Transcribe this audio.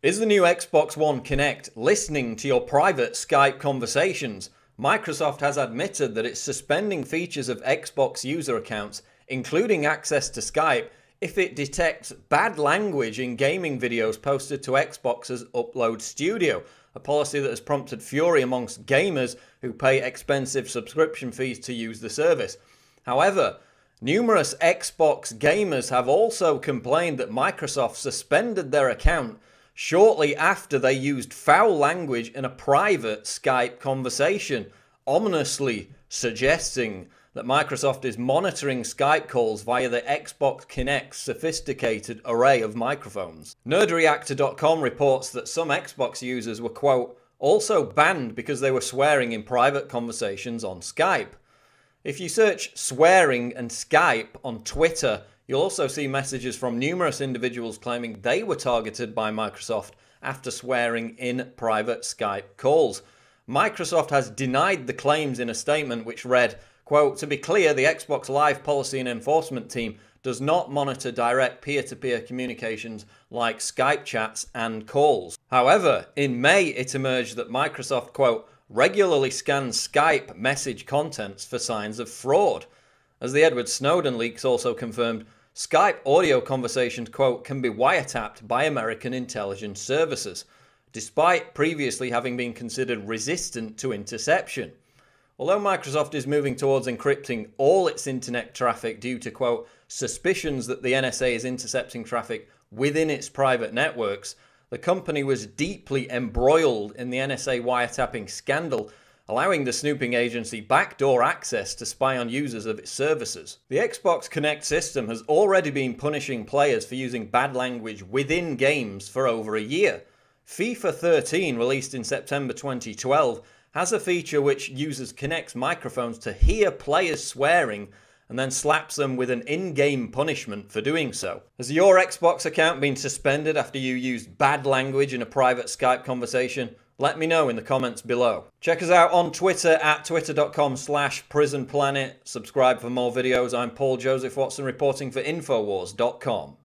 Is the new Xbox One Kinect listening to your private Skype conversations? Microsoft has admitted that it's suspending features of Xbox user accounts, including access to Skype, if it detects bad language in gaming videos posted to Xbox's Uploads Studio, a policy that has prompted fury amongst gamers who pay expensive subscription fees to use the service. However, numerous Xbox gamers have also complained that Microsoft suspended their account shortly after they used foul language in a private Skype conversation, ominously suggesting that Microsoft is monitoring Skype calls via the Xbox Kinect's sophisticated array of microphones. Nerdreactor.com reports that some Xbox users were, quote, also banned because they were swearing in private conversations on Skype. If you search swearing and Skype on Twitter, you'll also see messages from numerous individuals claiming they were targeted by Microsoft after swearing in private Skype calls. Microsoft has denied the claims in a statement which read, quote, to be clear, the Xbox Live Policy and Enforcement team does not monitor direct peer-to-peer communications like Skype chats and calls. However, in May it emerged that Microsoft, quote, regularly scans Skype message contents for signs of fraud. As the Edward Snowden leaks also confirmed, Skype audio conversations, quote, can be wiretapped by American intelligence services, despite previously having been considered resistant to interception. Although Microsoft is moving towards encrypting all its internet traffic due to, quote, suspicions that the NSA is intercepting traffic within its private networks, the company was deeply embroiled in the NSA wiretapping scandal, allowing the snooping agency backdoor access to spy on users of its services. The Xbox Kinect system has already been punishing players for using bad language within games for over a year. FIFA 13, released in September 2012, has a feature which uses Kinect's microphones to hear players swearing and then slaps them with an in-game punishment for doing so. Has your Xbox account been suspended after you used bad language in a private Skype conversation? Let me know in the comments below. Check us out on Twitter at twitter.com/prisonplanet. Subscribe for more videos. I'm Paul Joseph Watson reporting for Infowars.com.